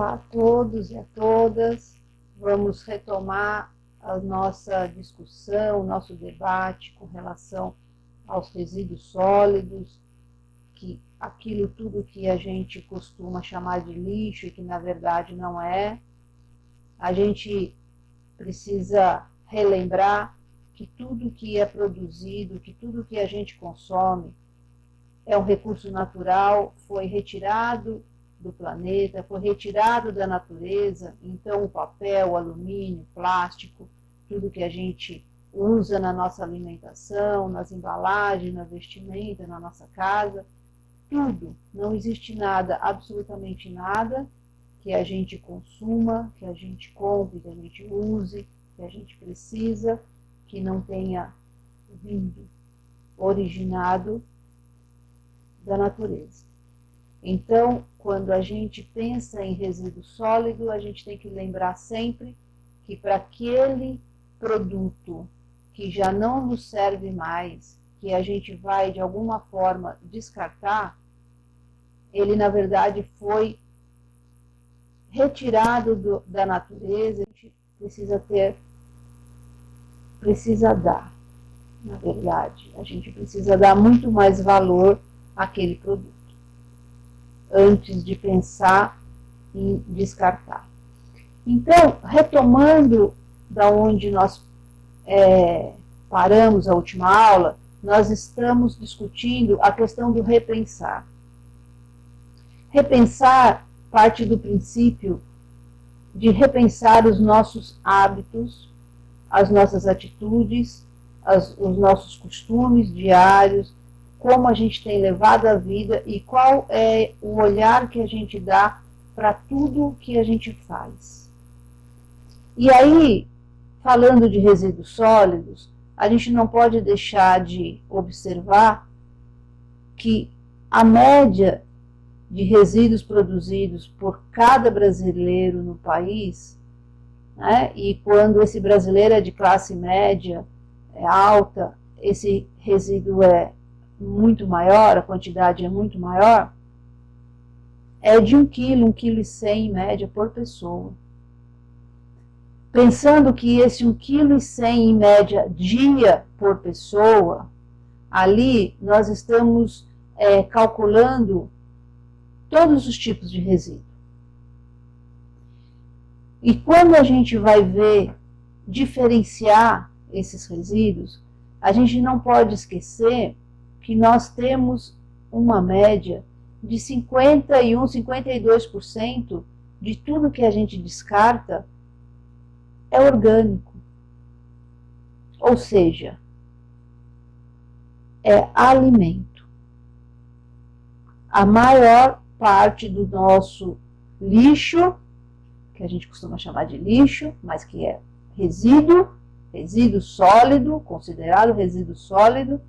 Olá a todos e a todas. Vamos retomar a nossa discussão, o nosso debate com relação aos resíduos sólidos, que aquilo tudo que a gente costuma chamar de lixo e que na verdade não é. A gente precisa relembrar que tudo que é produzido, que tudo que a gente consome é um recurso natural, foi retirado do planeta, foi retirado da natureza. Então o papel, o alumínio, o plástico, tudo que a gente usa na nossa alimentação, nas embalagens, na vestimenta, na nossa casa, tudo, não existe nada, absolutamente nada que a gente consuma, que a gente compre, que a gente use, que a gente precisa, que não tenha vindo, originado da natureza. Então, quando a gente pensa em resíduo sólido, a gente tem que lembrar sempre que para aquele produto que já não nos serve mais, que a gente vai de alguma forma descartar, ele na verdade foi retirado da natureza. A gente precisa dar, na verdade, a gente precisa dar muito mais valor àquele produto antes de pensar em descartar. Então, retomando da onde nós paramos a última aula, nós estamos discutindo a questão do repensar. Repensar parte do princípio de repensar os nossos hábitos, as nossas atitudes, os nossos costumes diários, como a gente tem levado a vida e qual é o olhar que a gente dá para tudo que a gente faz. E aí, falando de resíduos sólidos, a gente não pode deixar de observar que a média de resíduos produzidos por cada brasileiro no país, né, e quando esse brasileiro é de classe média, é alta, esse resíduo é muito maior, a quantidade é muito maior, é de 1 quilo, 1,1 kg em média por pessoa. Pensando que esse 1,1 kg em média dia por pessoa, ali nós estamos calculando todos os tipos de resíduo. E quando a gente vai ver, diferenciar esses resíduos, a gente não pode esquecer que nós temos uma média de 51%, 52% de tudo que a gente descarta é orgânico. Ou seja, é alimento. A maior parte do nosso lixo, que a gente costuma chamar de lixo, mas que é resíduo sólido, considerado resíduo sólido,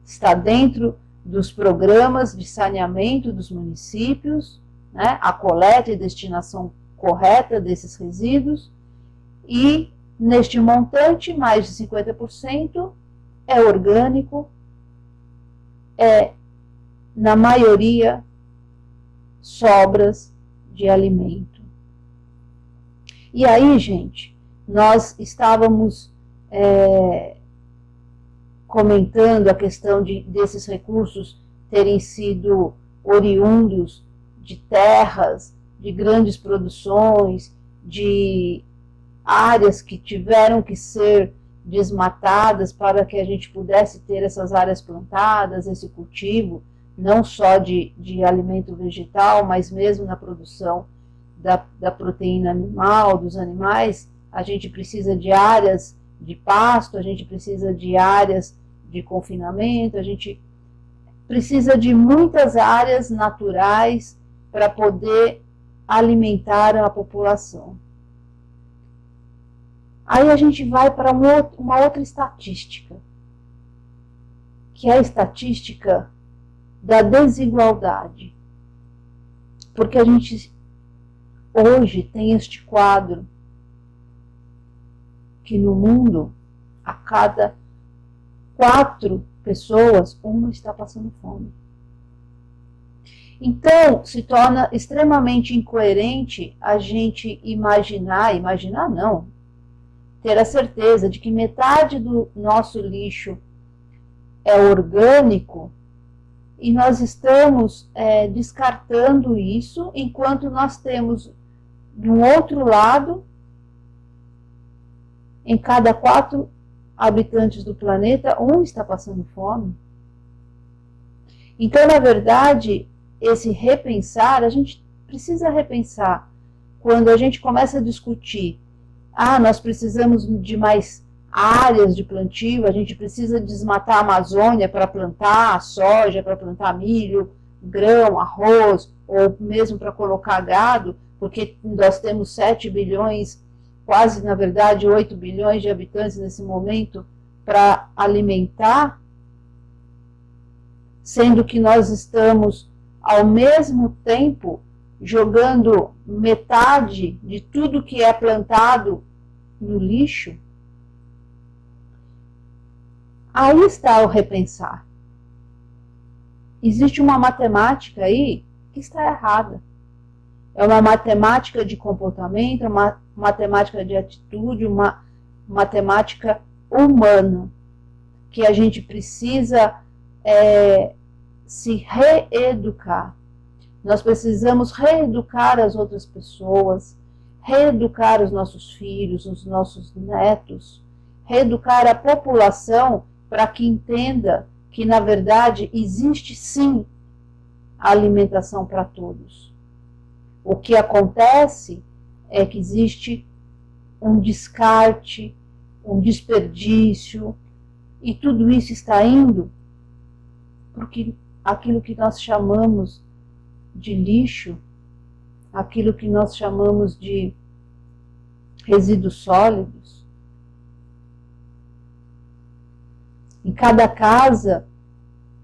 está dentro dos programas de saneamento dos municípios, né, a coleta e destinação correta desses resíduos, e neste montante, mais de 50% é orgânico, na maioria, sobras de alimento. E aí, gente, nós estávamos comentando a questão desses recursos terem sido oriundos de terras, de grandes produções, de áreas que tiveram que ser desmatadas para que a gente pudesse ter essas áreas plantadas, esse cultivo, não só de alimento vegetal, mas mesmo na produção da proteína animal, dos animais. A gente precisa de áreas de pasto, a gente precisa de áreas de confinamento, a gente precisa de muitas áreas naturais para poder alimentar a população. Aí a gente vai para uma outra estatística, que é a estatística da desigualdade. Porque a gente hoje tem este quadro que no mundo, a cada 4 pessoas, uma está passando fome. Então, se torna extremamente incoerente a gente imaginar não, ter a certeza de que metade do nosso lixo é orgânico e nós estamos descartando isso, enquanto nós temos, do outro lado, em cada 4 habitantes do planeta, um está passando fome. Então, na verdade, esse repensar, a gente precisa repensar. Quando a gente começa a discutir, nós precisamos de mais áreas de plantio, a gente precisa desmatar a Amazônia para plantar soja, para plantar milho, grão, arroz, ou mesmo para colocar gado, porque nós temos 7 bilhões, quase, na verdade, 8 bilhões de habitantes nesse momento para alimentar, sendo que nós estamos, ao mesmo tempo, jogando metade de tudo que é plantado no lixo. Aí está o repensar. Existe uma matemática aí que está errada. É uma matemática de comportamento, uma matemática de atitude, uma matemática humana, que a gente precisa se reeducar. Nós precisamos reeducar as outras pessoas, reeducar os nossos filhos, os nossos netos, reeducar a população para que entenda que, na verdade, existe sim a alimentação para todos. O que acontece é que existe um descarte, um desperdício, e tudo isso está indo porque aquilo que nós chamamos de lixo, aquilo que nós chamamos de resíduos sólidos. Em cada casa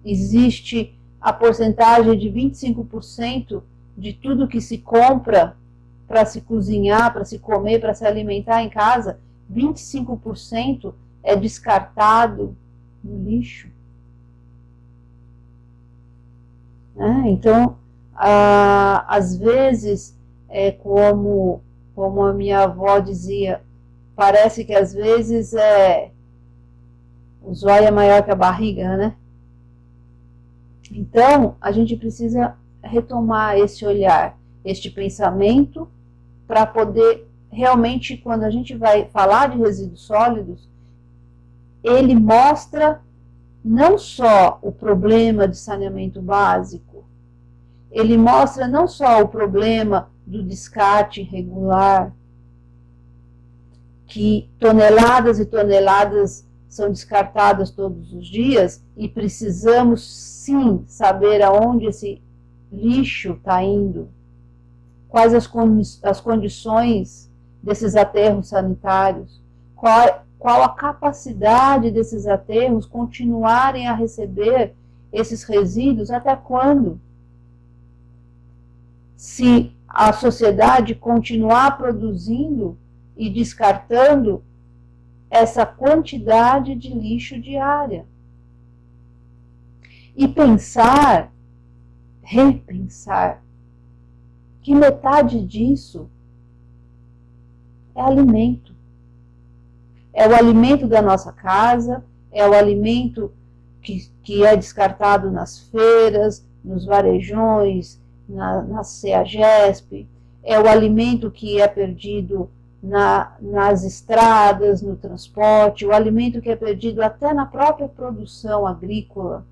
existe a porcentagem de 25% de tudo que se compra para se cozinhar, para se comer, para se alimentar em casa, 25% é descartado no lixo. Então, às vezes, como a minha avó dizia, parece que às vezes o zóio é maior que a barriga, né? Então, a gente precisa retomar esse olhar, este pensamento, para poder realmente, quando a gente vai falar de resíduos sólidos, ele mostra não só o problema de saneamento básico, ele mostra não só o problema do descarte irregular, que toneladas e toneladas são descartadas todos os dias, e precisamos sim saber aonde esse lixo está indo, quais as condições desses aterros sanitários, qual a capacidade desses aterros continuarem a receber esses resíduos, até quando? Se a sociedade continuar produzindo e descartando essa quantidade de lixo diária. E repensar, que metade disso é alimento. É o alimento da nossa casa, é o alimento que é descartado nas feiras, nos varejões, na CEAGESP, é o alimento que é perdido nas estradas, no transporte, o alimento que é perdido até na própria produção agrícola,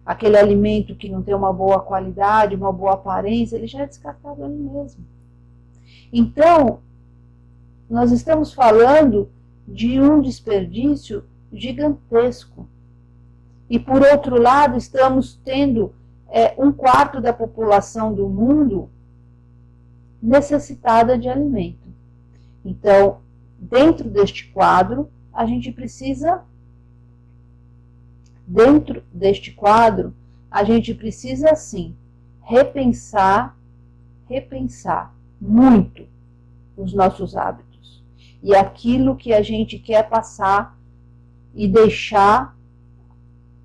aquele alimento que não tem uma boa qualidade, uma boa aparência, ele já é descartado ali mesmo. Então, nós estamos falando de um desperdício gigantesco. E, por outro lado, estamos tendo 1/4 da população do mundo necessitada de alimento. Então, dentro deste quadro, a gente precisa sim, repensar muito os nossos hábitos e aquilo que a gente quer passar e deixar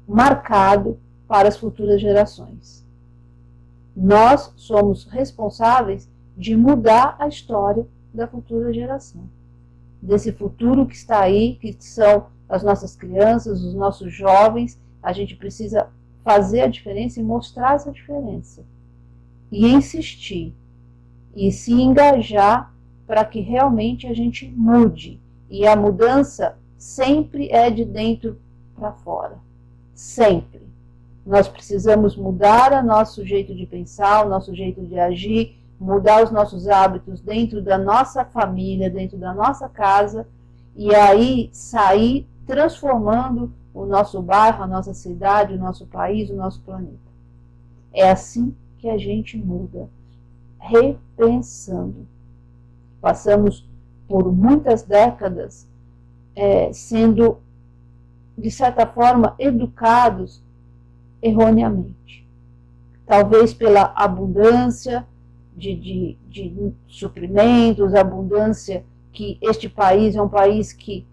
marcado para as futuras gerações. Nós somos responsáveis de mudar a história da futura geração. Desse futuro que está aí, que são as nossas crianças, os nossos jovens. A gente precisa fazer a diferença e mostrar essa diferença. E insistir. E se engajar para que realmente a gente mude. E a mudança sempre é de dentro para fora. Sempre. Nós precisamos mudar o nosso jeito de pensar, o nosso jeito de agir, mudar os nossos hábitos dentro da nossa família, dentro da nossa casa, e aí sair transformando o nosso bairro, a nossa cidade, o nosso país, o nosso planeta. É assim que a gente muda, repensando. Passamos por muitas décadas sendo, de certa forma, educados erroneamente. Talvez pela abundância de suprimentos, abundância que este país é um país que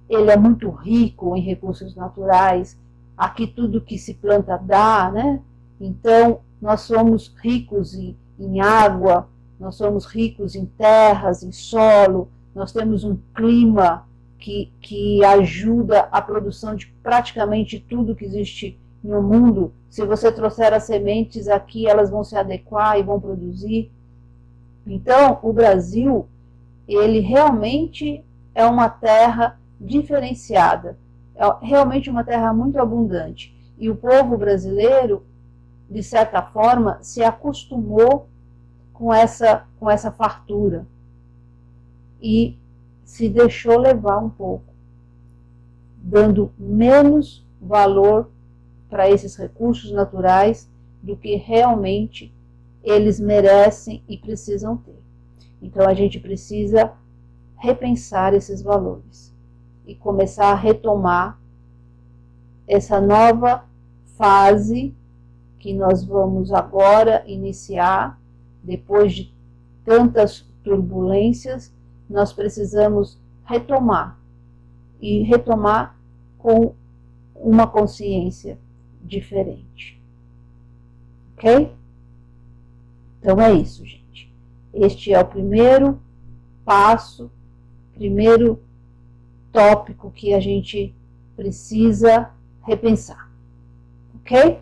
ele é muito rico em recursos naturais, aqui tudo que se planta dá, né? Então, nós somos ricos em água, nós somos ricos em terras, em solo, nós temos um clima que ajuda a produção de praticamente tudo que existe no mundo. Se você trouxer as sementes aqui, elas vão se adequar e vão produzir. Então, o Brasil, ele realmente é uma terra diferenciada, é realmente uma terra muito abundante. E o povo brasileiro, de certa forma, se acostumou com essa fartura e se deixou levar um pouco, dando menos valor para esses recursos naturais do que realmente eles merecem e precisam ter. Então a gente precisa repensar esses valores e começar a retomar essa nova fase que nós vamos agora iniciar, depois de tantas turbulências. Nós precisamos retomar, e retomar com uma consciência diferente. Ok? Então é isso, gente. Este é o primeiro passo, primeiro tópico que a gente precisa repensar. Ok?